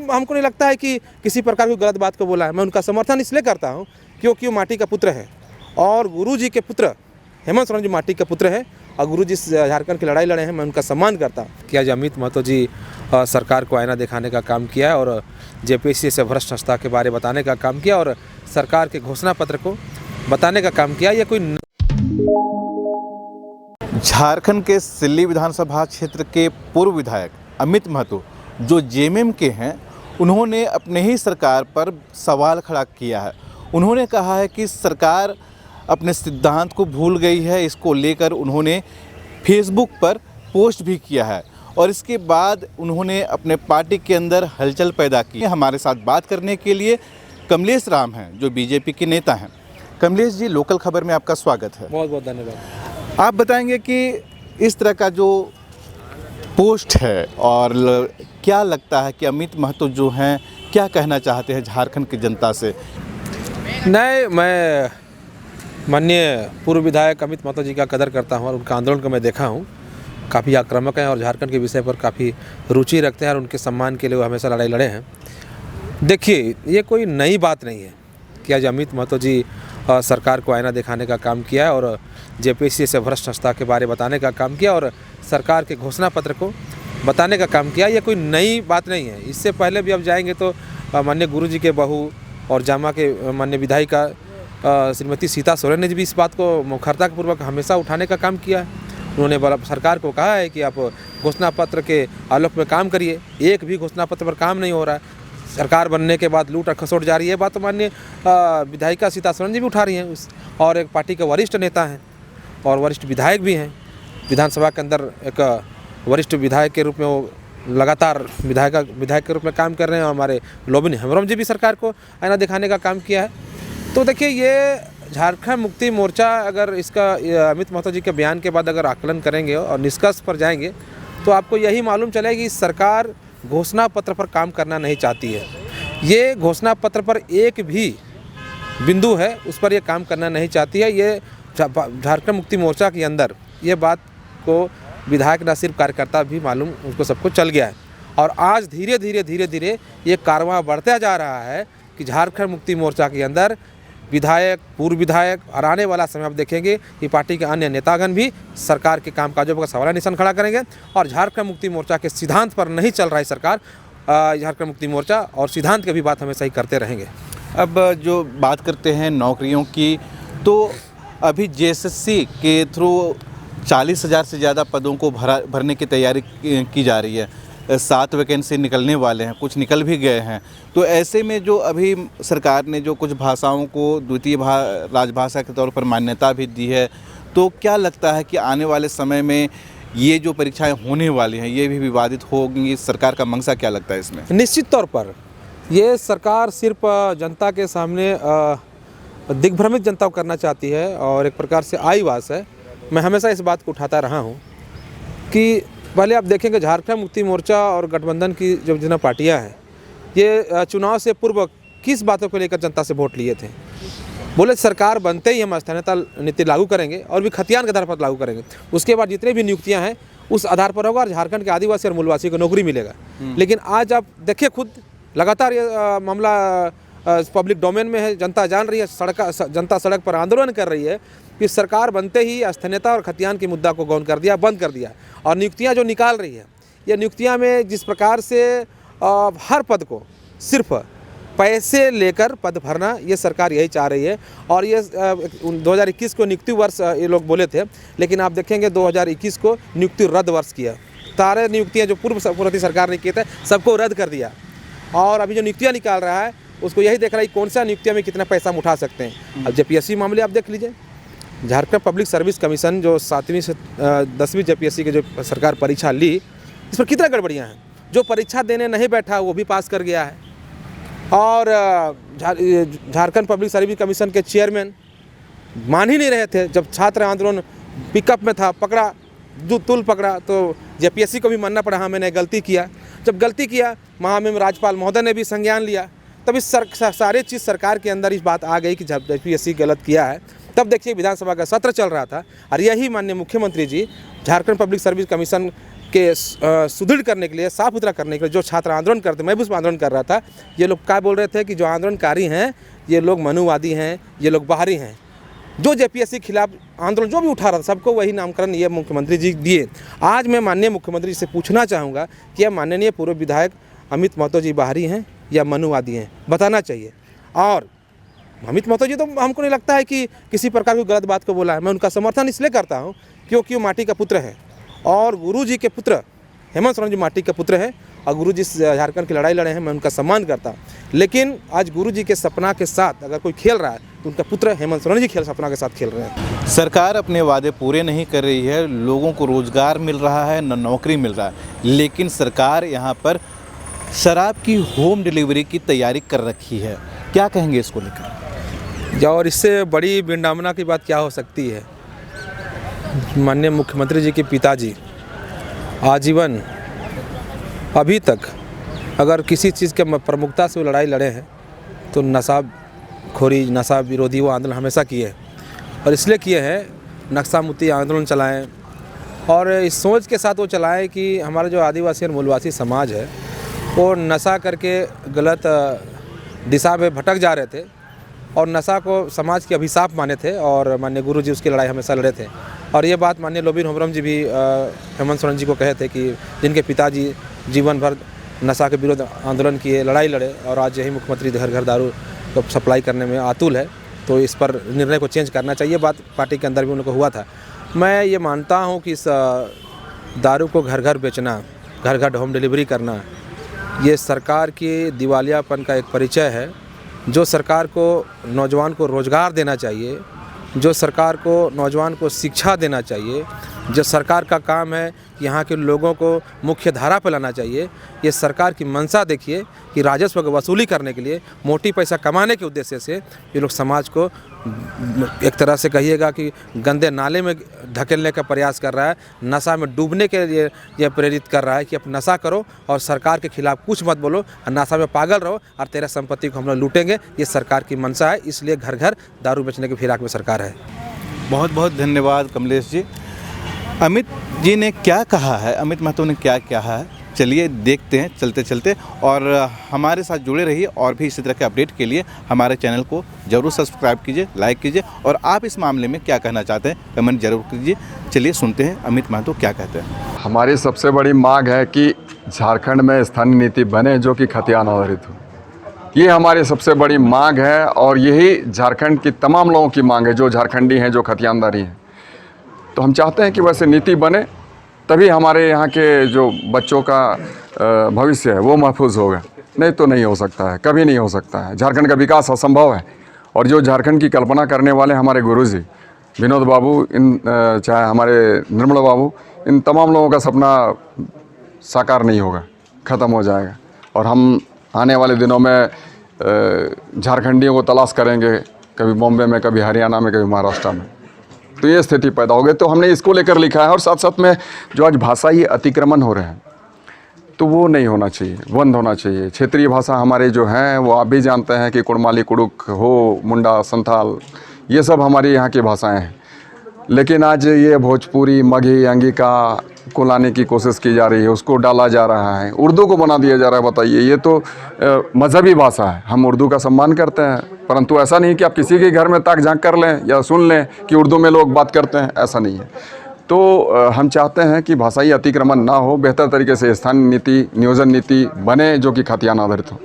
हमको नहीं लगता है कि किसी प्रकार की गलत बात को बोला है। मैं उनका समर्थन इसलिए करता हूँ क्योंकि वो माटी का पुत्र है और गुरु जी के पुत्र हेमंत सोरेन जी माटी के पुत्र हैं और गुरु जी झारखंड की लड़ाई लड़े हैं, मैं उनका सम्मान करता हूँ। कि आज अमित महतो जी सरकार को आईना दिखाने का काम किया है और जेपीएससी से भ्रष्ट संस्था के बारे बताने का काम किया और सरकार के घोषणा पत्र को बताने का काम किया। ये कोई झारखंड के सिल्ली विधानसभा क्षेत्र के पूर्व विधायक अमित महतो जो जेएमएम के हैं, उन्होंने अपने ही सरकार पर सवाल खड़ा किया है। उन्होंने कहा है कि सरकार अपने सिद्धांत को भूल गई है। इसको लेकर उन्होंने फेसबुक पर पोस्ट भी किया है और इसके बाद उन्होंने अपने पार्टी के अंदर हलचल पैदा की। हमारे साथ बात करने के लिए कमलेश राम हैं जो बीजेपी के नेता हैं। कमलेश जी, लोकल खबर में आपका स्वागत है। बहुत बहुत धन्यवाद। आप बताएंगे कि इस तरह का जो पोस्ट है और क्या लगता है कि अमित महतो जो हैं क्या कहना चाहते हैं झारखंड की जनता से? नहीं, मैं माननीय पूर्व विधायक अमित महतो जी का कदर करता हूं और उनका आंदोलन को मैं देखा हूं। काफ़ी आक्रामक हैं और झारखंड के विषय पर काफ़ी रुचि रखते हैं और उनके सम्मान के लिए वो हमेशा लड़ाई लड़े हैं। देखिए, ये कोई नई बात नहीं है कि आज अमित महतो जी सरकार को आईना दिखाने का काम किया है और जेपीएससी से भ्रष्ट संस्था के बारे बताने का काम किया और सरकार के घोषणा पत्र को बताने का काम किया। ये कोई नई बात नहीं है। इससे पहले भी अब जाएंगे तो माननीय गुरु जी के बहू और जामा के माननीय विधायिका श्रीमती सीता सोरेन ने भी इस बात को मुखरतापूर्वक हमेशा उठाने का काम किया है। उन्होंने सरकार को कहा है कि आप घोषणा पत्र के आलोक में काम करिए। एक भी घोषणा पत्र पर काम नहीं हो रहा है। सरकार बनने के बाद लूट और खसोट जारी है। बात तो माननीय विधायिका सीता सोरेन जी भी उठा रही हैं और एक पार्टी के वरिष्ठ नेता हैं और वरिष्ठ विधायक भी हैं। विधानसभा के अंदर एक वरिष्ठ विधायक के रूप में वो लगातार विधायक के रूप में काम कर रहे हैं और हमारे लोबिन हेम्ब्रम जी भी सरकार को आईना दिखाने का काम किया है। तो देखिए, ये झारखंड मुक्ति मोर्चा अगर इसका अमित महतो जी के बयान के बाद अगर आकलन करेंगे और निष्कर्ष पर जाएंगे तो आपको यही मालूम चलेगा कि सरकार घोषणा पत्र पर काम करना नहीं चाहती है। ये घोषणा पत्र पर एक भी बिंदु है उस पर ये काम करना नहीं चाहती है। ये झारखंड मुक्ति मोर्चा के अंदर ये बात को विधायक न सिर्फ कार्यकर्ता भी मालूम, उसको सबको चल गया है और आज धीरे धीरे ये कारवां बढ़ता जा रहा है कि झारखंड मुक्ति मोर्चा के अंदर विधायक, पूर्व विधायक और आने वाला समय आप देखेंगे कि पार्टी के अन्य नेतागण भी सरकार के कामकाजों पर सवाल निशान खड़ा करेंगे और झारखंड मुक्ति मोर्चा के सिद्धांत पर नहीं चल रहा है सरकार। झारखंड मुक्ति मोर्चा और सिद्धांत की भी बात हमेशा ही करते रहेंगे। अब जो बात करते हैं नौकरियों की, तो अभी जेएसएससी के थ्रू 40,000 से ज़्यादा पदों को भरने की तैयारी की जा रही है। 7 वैकेंसी निकलने वाले हैं, कुछ निकल भी गए हैं। तो ऐसे में जो अभी सरकार ने जो कुछ भाषाओं को द्वितीय राजभाषा के तौर पर मान्यता भी दी है, तो क्या लगता है कि आने वाले समय में ये जो परीक्षाएं होने वाली हैं ये भी विवादित होंगी? सरकार का मंशा क्या लगता है इसमें? निश्चित तौर पर ये सरकार सिर्फ जनता के सामने दिग्भ्रमित जनता को करना चाहती है और एक प्रकार से आईवास है। मैं हमेशा इस बात को उठाता रहा हूँ कि पहले आप देखेंगे झारखंड मुक्ति मोर्चा और गठबंधन की जो जितना पार्टियां हैं, ये चुनाव से पूर्व किस बातों को लेकर जनता से वोट लिए थे? बोले सरकार बनते ही हम स्थानीयता नीति लागू करेंगे और भी खतियान के आधार पर लागू करेंगे। उसके बाद जितने भी नियुक्तियां हैं उस आधार पर होगा और झारखंड के आदिवासी और मूलवासी को नौकरी मिलेगा। लेकिन आज आप देखिए, खुद लगातार ये मामला पब्लिक डोमेन में है, जनता जान रही है, जनता सड़क पर आंदोलन कर रही है कि सरकार बनते ही स्थानीयता और खतियान के मुद्दा को गौन कर दिया, बंद कर दिया। और नियुक्तियां जो निकाल रही है, ये नियुक्तियां में जिस प्रकार से हर पद को सिर्फ पैसे लेकर पद भरना, ये सरकार यही चाह रही है। और ये 2021 को नियुक्ति वर्ष ये लोग बोले थे, लेकिन आप देखेंगे 2021 को नियुक्ति रद्द वर्ष किया। सारे नियुक्तियाँ जो पूर्व सरकार ने किए थे सबको रद्द कर दिया और अभी जो नियुक्तियाँ निकाल रहा है उसको यही देख रहा है कौन सा नियुक्तियाँ में कितना पैसा हम उठा सकते हैं। अब जेपीएससी मामले आप देख लीजिए, झारखंड पब्लिक सर्विस कमीशन जो 7वीं से 10वीं जेपीएससी के जो सरकार परीक्षा ली, इस पर कितना गड़बड़ियाँ हैं। जो परीक्षा देने नहीं बैठा वो भी पास कर गया है और झारखंड पब्लिक सर्विस कमीशन के चेयरमैन मान ही नहीं रहे थे। जब छात्र आंदोलन पिकअप में था, पकड़ा, जो तुल पकड़ा, तो जेपीएससी को भी मानना पड़ा, हाँ मैंने गलती किया। जब गलती किया, महामहिम राज्यपाल महोदय ने भी संज्ञान लिया। तब इस सारे चीज़ सरकार के अंदर इस बात आ गई कि जब जेपीएससी गलत किया है। तब देखिए विधानसभा का सत्र चल रहा था और यही माननीय मुख्यमंत्री जी झारखंड पब्लिक सर्विस कमीशन के सुदृढ़ करने के लिए, साफ सुथरा करने के लिए जो छात्र आंदोलन करते, मैं भी उस पर आंदोलन कर रहा था, ये लोग क्या बोल रहे थे कि जो आंदोलनकारी हैं ये लोग मनुवादी हैं, ये लोग बाहरी हैं। जो जेपीएससी के खिलाफ आंदोलन जो भी उठा रहा था सबको वही नामकरण ये मुख्यमंत्री जी दिए। आज मैं माननीय मुख्यमंत्री जी से पूछना चाहूँगा कि यह माननीय पूर्व विधायक अमित महतो जी बाहरी हैं या मनुवादी हैं, बताना चाहिए। और अमित महतो जी तो हमको नहीं लगता है कि किसी प्रकार की गलत बात को बोला है। मैं उनका समर्थन इसलिए करता हूँ क्योंकि वो माटी का पुत्र है और गुरु जी के पुत्र हेमंत सोरेन जी माटी के पुत्र हैं और गुरु जी झारखंड की लड़ाई लड़े हैं, मैं उनका सम्मान करता हूँ। लेकिन आज गुरु जी के सपना के साथ अगर कोई खेल रहा है तो उनका पुत्र हेमंत सोरेन जी सपना के साथ खेल रहे हैं। सरकार अपने वादे पूरे नहीं कर रही है, लोगों को रोज़गार मिल रहा है न नौकरी मिल रहा है, लेकिन सरकार यहाँ पर शराब की होम डिलीवरी की तैयारी कर रखी है। क्या कहेंगे इसको लेकर? और इससे बड़ी विडंबना की बात क्या हो सकती है। माननीय मुख्यमंत्री जी के पिताजी आजीवन अभी तक अगर किसी चीज़ के प्रमुखता से वो लड़ाई लड़े हैं तो नशाखोरी, नशा विरोधी वो आंदोलन हमेशा किए हैं और इसलिए किए हैं नक्शा मुक्ति आंदोलन चलाएं और इस सोच के साथ वो चलाएं कि हमारा जो आदिवासी और मूलवासी समाज है वो नशा करके गलत दिशा में भटक जा रहे थे और नशा को समाज के अभिशाप माने थे और माननीय गुरु जी उसकी लड़ाई हमेशा लड़े थे। और ये बात माननीय लोबीर होमरम जी भी हेमंत सोरेन जी को कहे थे कि जिनके पिताजी जीवन भर नशा के विरुद्ध आंदोलन किए, लड़ाई लड़े और आज यही मुख्यमंत्री घर घर दारू को सप्लाई करने में आतुल है, तो इस पर निर्णय को चेंज करना चाहिए। बात पार्टी के अंदर भी उनको हुआ था। मैं ये मानता हूँ कि इस दारू को घर घर बेचना, घर घर होम डिलीवरी करना, ये सरकार की दिवालियापन का एक परिचय है। जो सरकार को नौजवान को रोज़गार देना चाहिए, जो सरकार को नौजवान को शिक्षा देना चाहिए, जो सरकार का काम है कि यहाँ के लोगों को मुख्य धारा पर लाना चाहिए, ये सरकार की मंशा देखिए कि राजस्व की वसूली करने के लिए, मोटी पैसा कमाने के उद्देश्य से ये लोग समाज को एक तरह से कहिएगा कि गंदे नाले में धकेलने का प्रयास कर रहा है, नशा में डूबने के लिए ये प्रेरित कर रहा है कि अब नशा करो और सरकार के खिलाफ कुछ मत बोलो और नशा में पागल रहो और तेरा संपत्ति को हम लोग लूटेंगे। ये सरकार की मंशा है, इसलिए घर घर दारू बेचने की फिराक में सरकार है। बहुत बहुत धन्यवाद कमलेश जी। अमित जी ने क्या कहा है, अमित महतो ने क्या कहा है, चलिए देखते हैं चलते चलते। और हमारे साथ जुड़े रहिए और भी इसी तरह के अपडेट के लिए हमारे चैनल को ज़रूर सब्सक्राइब कीजिए, लाइक कीजिए और आप इस मामले में क्या कहना चाहते हैं कमेंट जरूर कीजिए। चलिए सुनते हैं अमित महतो क्या कहते हैं। हमारी सबसे बड़ी मांग है कि झारखंड में स्थानीय नीति बने जो कि खतियान आधारित हो। ये हमारी सबसे बड़ी मांग है और यही झारखंड की तमाम लोगों की मांग है जो झारखंडी हैं, जो खतियानदारी हैं। तो हम चाहते हैं कि वैसे नीति बने, तभी हमारे यहाँ के जो बच्चों का भविष्य है वो महफूज होगा, नहीं तो नहीं हो सकता है, कभी नहीं हो सकता है। झारखंड का विकास असंभव है और जो झारखंड की कल्पना करने वाले हमारे गुरुजी विनोद बाबू, इन चाहे हमारे निर्मला बाबू, इन तमाम लोगों का सपना साकार नहीं होगा, ख़त्म हो जाएगा। और हम आने वाले दिनों में झारखंडियों को तलाश करेंगे, कभी बॉम्बे में, कभी हरियाणा में, कभी महाराष्ट्र में। तो ये स्थिति पैदा हो गई। तो हमने इसको लेकर लिखा है और साथ साथ में जो आज भाषाई अतिक्रमण हो रहे हैं तो वो नहीं होना चाहिए, बंद होना चाहिए। क्षेत्रीय भाषा हमारे जो हैं वो आप भी जानते हैं कि कुड़माली, कुड़ुक हो, मुंडा, संथाल, ये सब हमारी यहाँ की भाषाएं हैं। लेकिन आज ये भोजपुरी, मगही, अंगिका को लाने की कोशिश की जा रही है, उसको डाला जा रहा है, उर्दू को बना दिया जा रहा है। बताइए, ये तो मजहबी भाषा है। हम उर्दू का सम्मान करते हैं, परंतु ऐसा नहीं कि आप किसी के घर में ताक झांक कर लें या सुन लें कि उर्दू में लोग बात करते हैं, ऐसा नहीं है। तो हम चाहते हैं कि भाषाई अतिक्रमण ना हो, बेहतर तरीके से स्थानीय नीति, नियोजन नीति बने जो कि खतियान आधारित हो।